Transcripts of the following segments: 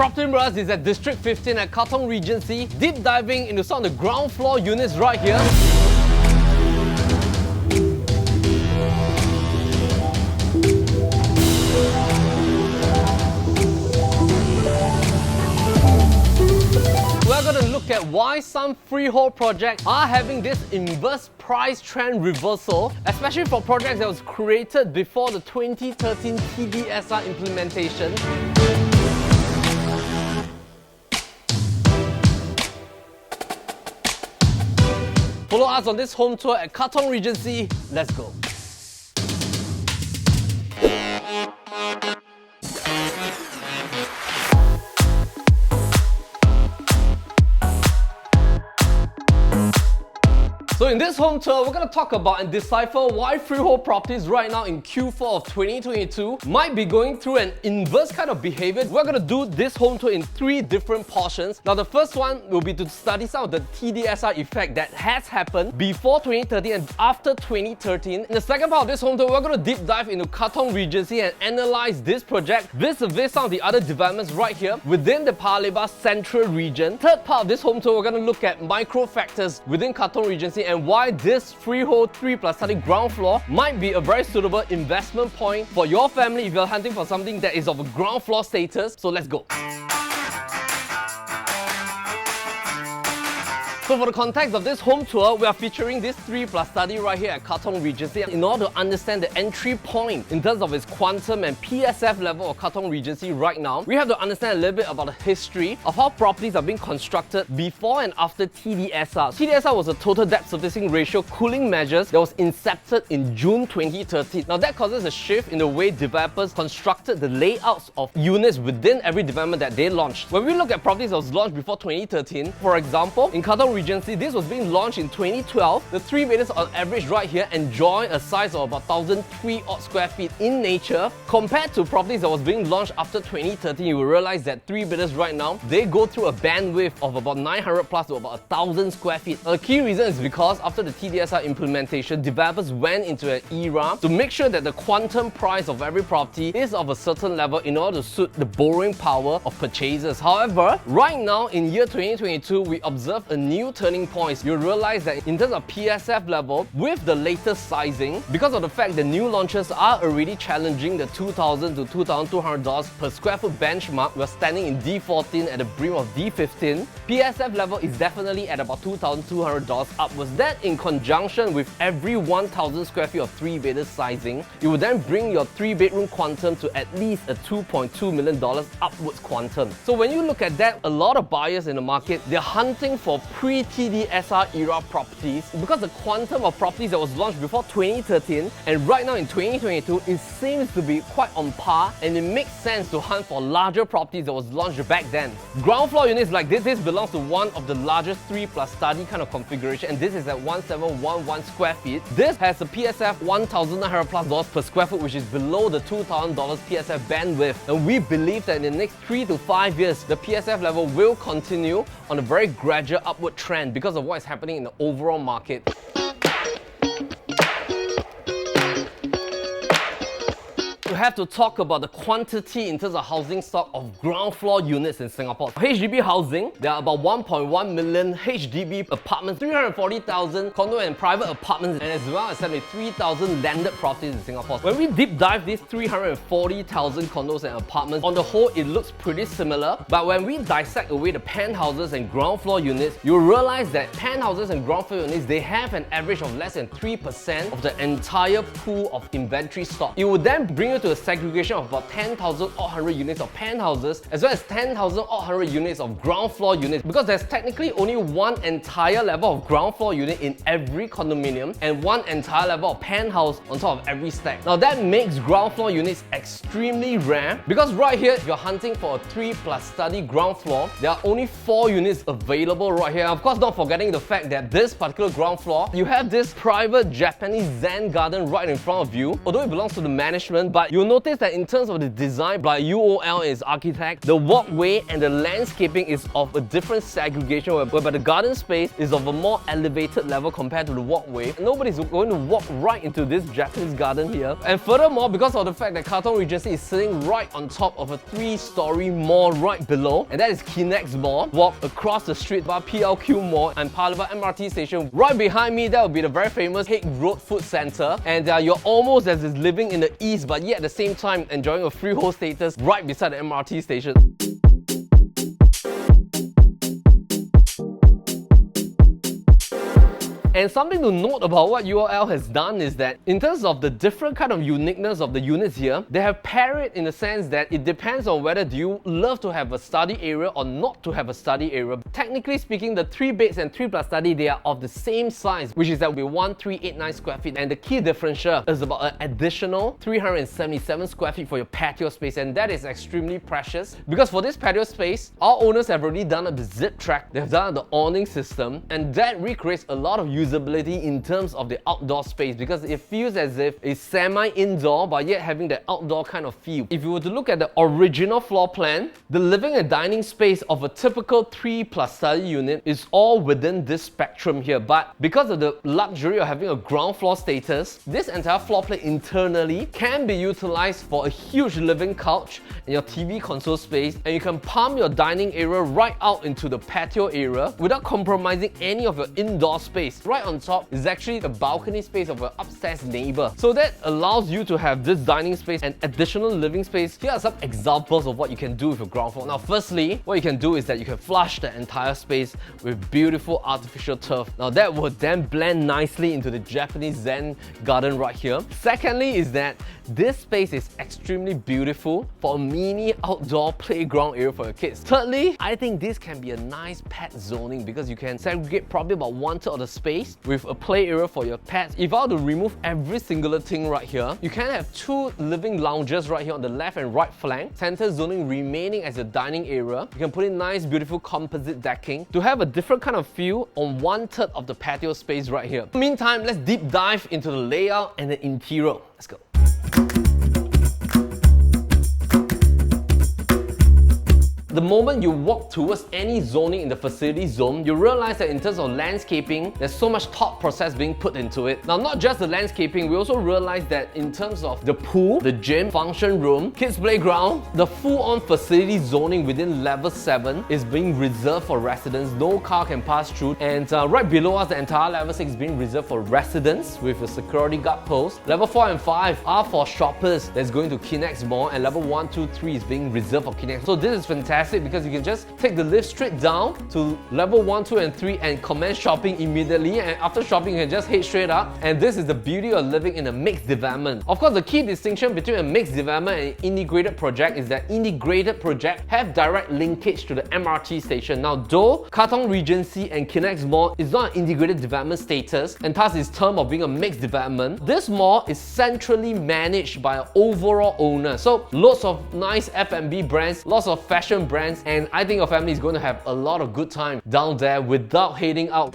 Propertylimbrothers is at District 15 at Katong Regency, deep diving into some of the ground floor units right here. We're going to look at why some freehold projects are having this inverse price trend reversal, especially for projects that was created before the 2013 TDSR implementation. Follow us on this home tour at Katong Regency. Let's go. So in this home tour, we're going to talk about and decipher why freehold properties right now in Q4 of 2022 might be going through an inverse kind of behavior. We're going to do this home tour in 3 different portions. Now the first one will be to study some of the TDSR effect that has happened before 2013 and after 2013. In the second part of this home tour, we're going to deep dive into Katong Regency and analyze this project vis-a-vis some of the other developments right here within the Paya Lebar Central region. Third part of this home tour, we're going to look at micro factors within Katong Regency and why this freehold 3+ study ground floor might be a very suitable investment point for your family if you're hunting for something that is of a ground floor status. So let's go. So for the context of this home tour, we are featuring this 3+ study right here at Katong Regency in order to understand the entry point in terms of its quantum and PSF level of Katong Regency right now. We have to understand a little bit about the history of how properties are being constructed before and after TDSR. TDSR was a total debt servicing ratio cooling measures that was incepted in June 2013. Now that causes a shift in the way developers constructed the layouts of units within every development that they launched. When we look at properties that was launched before 2013, for example, in Katong Regency, this was being launched in 2012. The 3 bedrooms on average right here enjoy a size of about 1,003 odd square feet in nature. Compared to properties that was being launched after 2013, you will realize that 3 bedrooms right now, they go through a bandwidth of about 900 plus to about 1,000 square feet. Now, the key reason is because after the TDSR implementation, developers went into an era to make sure that the quantum price of every property is of a certain level in order to suit the borrowing power of purchasers. However, right now in year 2022, we observe a new turning points. You realize that in terms of PSF level, with the latest sizing, because of the fact that new launches are already challenging the $2,000 to $2,200 per square foot benchmark, we're standing in D14 at the brim of D15. PSF level is definitely at about $2,200 upwards. That in conjunction with every 1,000 square feet of 3 bedroom sizing, it will then bring your 3 bedroom quantum to at least a $2.2 million upwards quantum. So when you look at that, a lot of buyers in the market, they're hunting for pre-TDSR era properties because the quantum of properties that was launched before 2013 and right now in 2022, it seems to be quite on par, and it makes sense to hunt for larger properties that was launched back then. Ground floor units like this belongs to one of the largest 3+ study kind of configuration, and this is at 1711 square feet. This has a PSF $1,900 plus per square foot, which is below the $2,000 PSF bandwidth, and we believe that in the next 3 to 5 years, the PSF level will continue on a very gradual upward trend because of what is happening in the overall market. We have to talk about the quantity in terms of housing stock of ground floor units in Singapore. HDB housing, there are about 1.1 million HDB apartments, 340,000 condo and private apartments, and as well as 73,000 landed properties in Singapore. When we deep dive these 340,000 condos and apartments, on the whole it looks pretty similar, but when we dissect away the penthouses and ground floor units, you'll realize that penthouses and ground floor units, they have an average of less than 3% of the entire pool of inventory stock. It would then bring you to a segregation of about 10,800 units of penthouses as well as 10,800 units of ground floor units, because there's technically only one entire level of ground floor unit in every condominium and one entire level of penthouse on top of every stack. Now that makes ground floor units extremely rare, because right here, if you're hunting for a 3+ study ground floor, there are only 4 units available right here. Of course, not forgetting the fact that this particular ground floor, you have this private Japanese Zen garden right in front of you. Although it belongs to the management, but you'll notice that in terms of the design by UOL and its architect, the walkway and the landscaping is of a different segregation, whereby the garden space is of a more elevated level compared to the walkway. Nobody's going to walk right into this Japanese garden here. And furthermore, because of the fact that Katong Regency is sitting right on top of a 3-story mall right below, and that is Kinex Mall. Walk across the street by PLQ Mall and Paya Lebar MRT station. Right behind me, that will be the very famous Hague Road Food Centre. And you're almost as if living in the east, but yet at the same time enjoying a freehold status right beside the MRT station. And something to note about what URL has done is that in terms of the different kind of uniqueness of the units here, they have paired it in the sense that it depends on whether do you love to have a study area or not to have a study area. Technically speaking, the 3 beds and 3 plus study, they are of the same size, which is that will be 1389 square feet. And the key differential is about an additional 377 square feet for your patio space, and that is extremely precious because for this patio space, our owners have already done the Ziptrak, they've done the awning system, and that recreates a lot of usability in terms of the outdoor space because it feels as if it's semi-indoor but yet having the outdoor kind of feel. If you were to look at the original floor plan, the living and dining space of a typical 3 plus study unit is all within this spectrum here, but because of the luxury of having a ground floor status, this entire floor plan internally can be utilized for a huge living couch and your TV console space, and you can palm your dining area right out into the patio area without compromising any of your indoor space. Right on top is actually the balcony space of your upstairs neighbor. So that allows you to have this dining space and additional living space. Here are some examples of what you can do with your ground floor. Now, firstly, what you can do is that you can flush the entire space with beautiful artificial turf. Now, that will then blend nicely into the Japanese Zen garden right here. Secondly is that this space is extremely beautiful for a mini outdoor playground area for your kids. Thirdly, I think this can be a nice pet zoning because you can segregate probably about 1/3 of the space with a play area for your pets. If I were to remove every singular thing right here, you can have 2 living lounges right here on the left and right flank, center zoning remaining as your dining area. You can put in nice beautiful composite decking to have a different kind of feel on 1/3 of the patio space right here. Meantime, let's deep dive into the layout and the interior. Let's go. The moment you walk towards any zoning in the facility zone, you realize that in terms of landscaping, there's so much thought process being put into it. Now, not just the landscaping, we also realize that in terms of the pool, the gym, function room, kids playground, the full-on facility zoning within level 7 is being reserved for residents. No car can pass through. And right below us, the entire level 6 is being reserved for residents with a security guard post. Level 4 and 5 are for shoppers that's going to Kinex Mall, and level 1, 2, 3 is being reserved for Kinex. So this is fantastic because you can just take the lift straight down to level 1, 2 and 3 and commence shopping immediately, and after shopping you can just head straight up. And this is the beauty of living in a mixed development. Of course, the key distinction between a mixed development and an integrated project is that integrated projects have direct linkage to the MRT station. Now, though Katong Regency and Kinex Mall is not an integrated development status and thus is termed of being a mixed development, this mall is centrally managed by an overall owner. So lots of nice F&B brands, lots of fashion brands, and I think your family is going to have a lot of good time down there without heading out.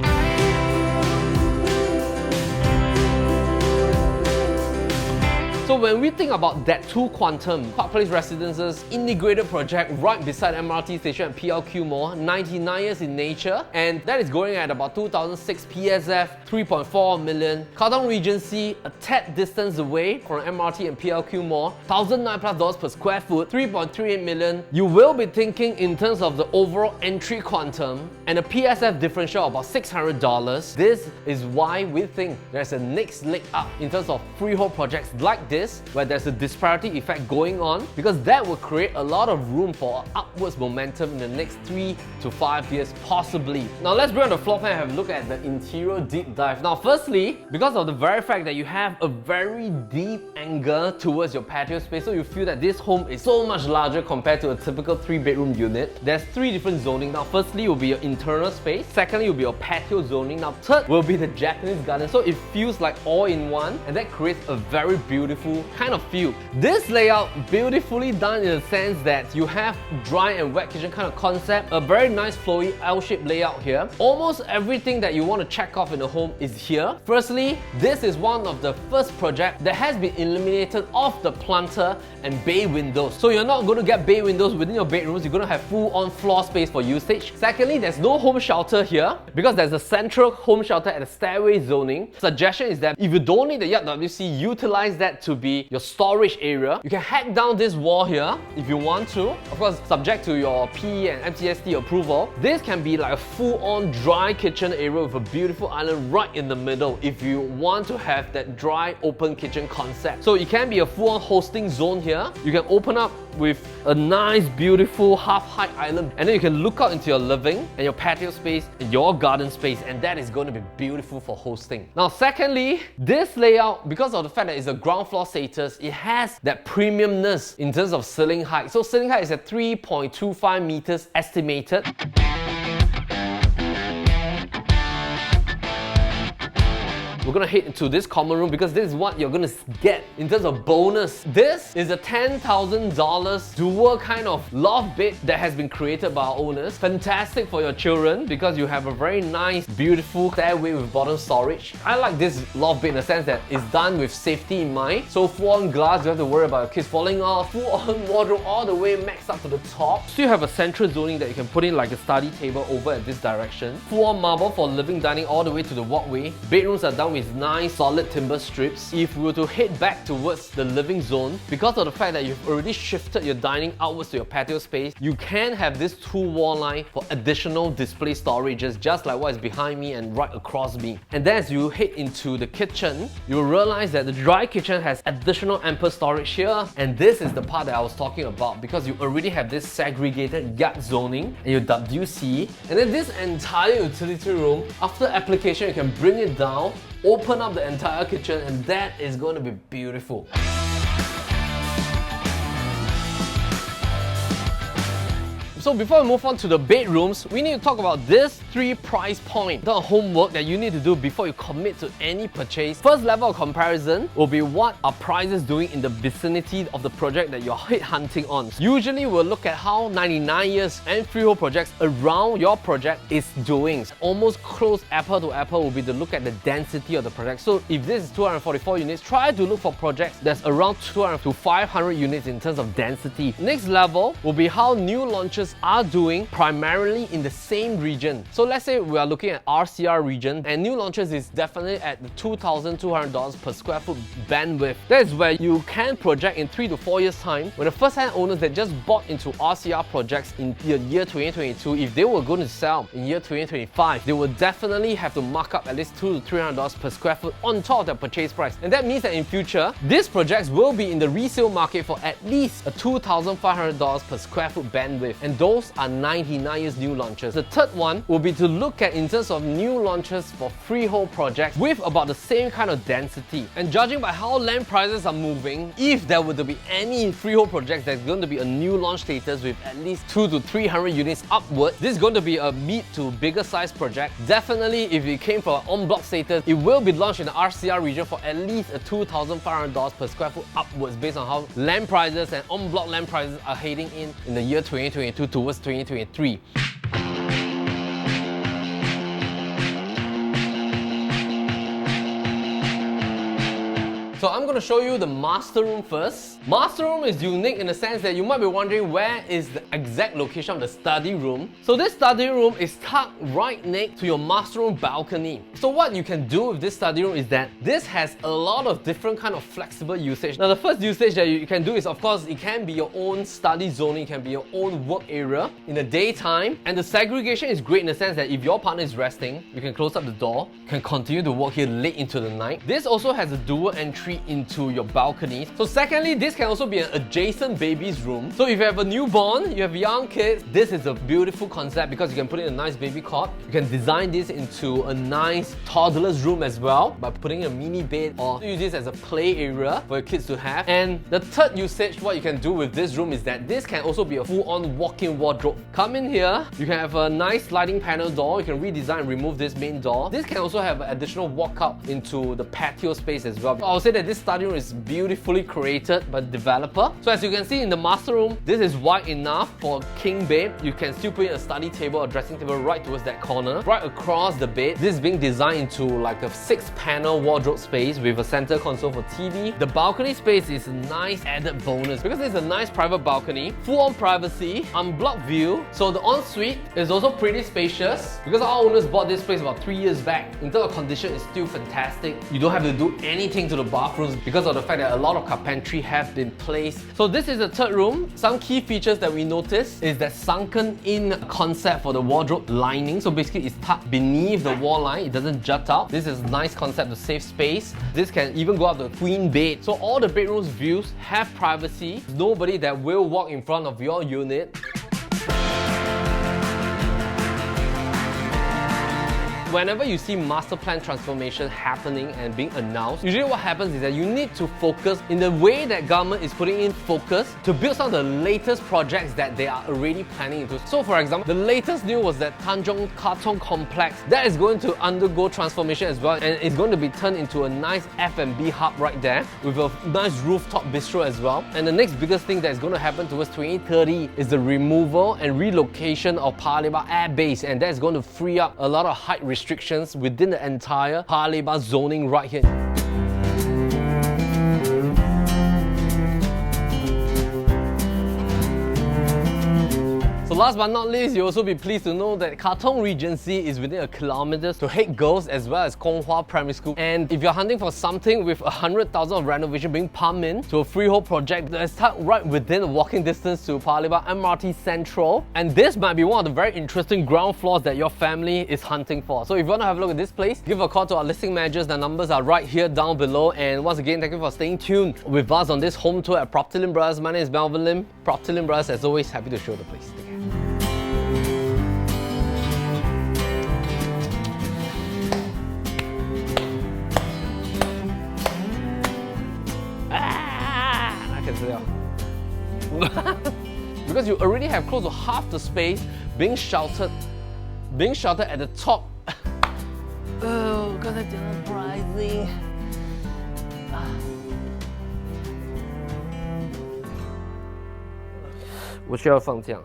So when we think about that 2 Quantum, Park Place Residences integrated project right beside MRT station at PLQ Mall, 99 years in nature, and that is going at about 2006 PSF, 3.4 million. Katong Regency, a tad distance away from MRT and PLQ Mall, $1,009+ per square foot, 3.38 million. You will be thinking in terms of the overall entry quantum and a PSF differential of about $600. This is why we think there's a next leg up in terms of freehold projects like this, where there's a disparity effect going on, because that will create a lot of room for upwards momentum in the next 3 to 5 years, possibly. Now let's bring on the floor plan and have a look at the interior deep dive. Now firstly, because of the very fact that you have a very deep angle towards your patio space, so you feel that this home is so much larger compared to a typical 3-bedroom unit, there's 3 different zoning. Now firstly will be your internal space, secondly will be your patio zoning, now third will be the Japanese garden. So it feels like all in one, and that creates a very beautiful beautiful kind of feel. This layout beautifully done in the sense that you have dry and wet kitchen kind of concept, a very nice flowy L-shaped layout here. Almost everything that you want to check off in the home is here. Firstly, this is one of the first project that has been eliminated off the planter and bay windows. So you're not going to get bay windows within your bedrooms, you're going to have full-on floor space for usage. Secondly, there's no home shelter here because there's a central home shelter at the stairway zoning. Suggestion is that if you don't need the yard WC, utilize that to be your storage area. You can hack down this wall here if you want to, of course subject to your P and MTST approval. This can be like a full-on dry kitchen area with a beautiful island right in the middle if you want to have that dry open kitchen concept. So it can be a full-on hosting zone here. You can open up with a nice beautiful half-height island, and then you can look out into your living and your patio space and your garden space, and that is going to be beautiful for hosting. Now secondly, this layout, because of the fact that it's a ground floor status, it has that premiumness in terms of ceiling height. So ceiling height is at 3.25 meters estimated. We're gonna head into this common room because this is what you're gonna get in terms of bonus. This is a $10,000 dual kind of loft bed that has been created by our owners. Fantastic for your children because you have a very nice, beautiful stairway with bottom storage. I like this loft bed in the sense that it's done with safety in mind. So full-on glass, you don't have to worry about your kids falling off. Full-on wardrobe all the way maxed up to the top. So you have a central zoning that you can put in like a study table over at this direction. Full-on marble for living, dining all the way to the walkway. Bedrooms are done with nice solid timber strips. If we were to head back towards the living zone, because of the fact that you've already shifted your dining outwards to your patio space, you can have this two wall line for additional display storages, just like what is behind me and right across me. And then as you head into the kitchen, you'll realize that the dry kitchen has additional ample storage here, and this is the part that I was talking about because you already have this segregated yard zoning and your WC, and then this entire utility room, after application you can bring it down, open up the entire kitchen, and that is going to be beautiful. So before we move on to the bedrooms, we need to talk about this three price point, the homework that you need to do before you commit to any purchase. First level of comparison will be what are prices doing in the vicinity of the project that you're headhunting on. Usually we'll look at how 99 years and freehold projects around your project is doing. Almost close apple to apple will be to look at the density of the project. So if this is 244 units, try to look for projects that's around 200 to 500 units in terms of density. Next level will be how new launches are doing primarily in the same region. So let's say we are looking at RCR region, and new launches is definitely at the $2,200 per square foot bandwidth. That is where you can project in 3 to 4 years time, when the first-hand owners that just bought into RCR projects in the year 2022, if they were going to sell in year 2025, they will definitely have to mark up at least $200 to $300 per square foot on top of their purchase price. And that means that in future, these projects will be in the resale market for at least a $2,500 per square foot bandwidth. And those are 99 years new launches. The third one will be to look at in terms of new launches for freehold projects with about the same kind of density. And judging by how land prices are moving, if there were to be any freehold projects that's going to be a new launch status with at least 200 to 300 units upwards, this is going to be a mid to bigger size project. Definitely if it came from an en bloc status, it will be launched in the RCR region for at least a $2,500 per square foot upwards based on how land prices and en bloc land prices are heading in the year 2022 towards 2023. So I'm going to show you the master room first. Master room is unique in the sense that you might be wondering where is the exact location of the study room. So this study room is tucked right next to your master room balcony. So what you can do with this study room is that this has a lot of different kind of flexible usage. Now the first usage that you can do is, of course, it can be your own study zoning, it can be your own work area in the daytime. And the segregation is great in the sense that if your partner is resting, you can close up the door, can continue to work here late into the night. This also has a dual entry into your balcony. So secondly, this can also be an adjacent baby's room. So if you have a newborn, you have young kids, this is a beautiful concept because you can put in a nice baby cot. You can design this into a nice toddler's room as well by putting a mini bed, or use this as a play area for your kids to have. And the third usage, what you can do with this room is that this can also be a full-on walk-in wardrobe. Come in here, you can have a nice sliding panel door. You can redesign and remove this main door. This can also have an additional walkout into the patio space as well. I would say that this study room is beautifully created by the developer. So as you can see in the master room, this is wide enough for a king bed. You can still put in a study table or dressing table right towards that corner. Right across the bed, this is being designed into like a 6-panel wardrobe space with a center console for TV. The balcony space is a nice added bonus because it's a nice private balcony, full-on privacy, unblocked view. So the ensuite is also pretty spacious because our owners bought this place about 3 years back. In terms of condition, it's still fantastic. You don't have to do anything to the bathrooms because of the fact that a lot of carpentry have been placed. So this is the third room. Some key features that we notice is that sunken in concept for the wardrobe lining. So basically it's tucked beneath the wall line. It doesn't jut out. This is a nice concept to save space. This can even go up to a queen bed. So all the bedrooms views have privacy. Nobody that will walk in front of your unit. Whenever you see master plan transformation happening and being announced, usually what happens is that you need to focus in the way that government is putting in focus to build some of the latest projects that they are already planning into. So for example, the latest news was that Tanjong Katong complex that is going to undergo transformation as well, and it's going to be turned into a nice F&B hub right there with a nice rooftop bistro as well. And the next biggest thing that is going to happen towards 2030 is the removal and relocation of Paya Lebar Air Base, and that is going to free up a lot of height restrictions within the entire Paya Lebar zoning right here. So last but not least, you'll also be pleased to know that Katong Regency is within a kilometer to Haig Girls as well as Kong Hwa Primary School. And if you're hunting for something with 100,000 of renovation being pumped in to a freehold project that is tucked right within a walking distance to Paya Lebar MRT Central, and this might be one of the very interesting ground floors that your family is hunting for. So if you want to have a look at this place, give a call to our listing managers. The numbers are right here down below. And once again, thank you for staying tuned with us on this home tour at Propertylimbrothers. My name is Melvin Lim. Propertylimbrothers, as always, happy to show the place. Take care. Because you already have close to half the space being sheltered at the top. Oh, because it's pricey. 我需要放这样。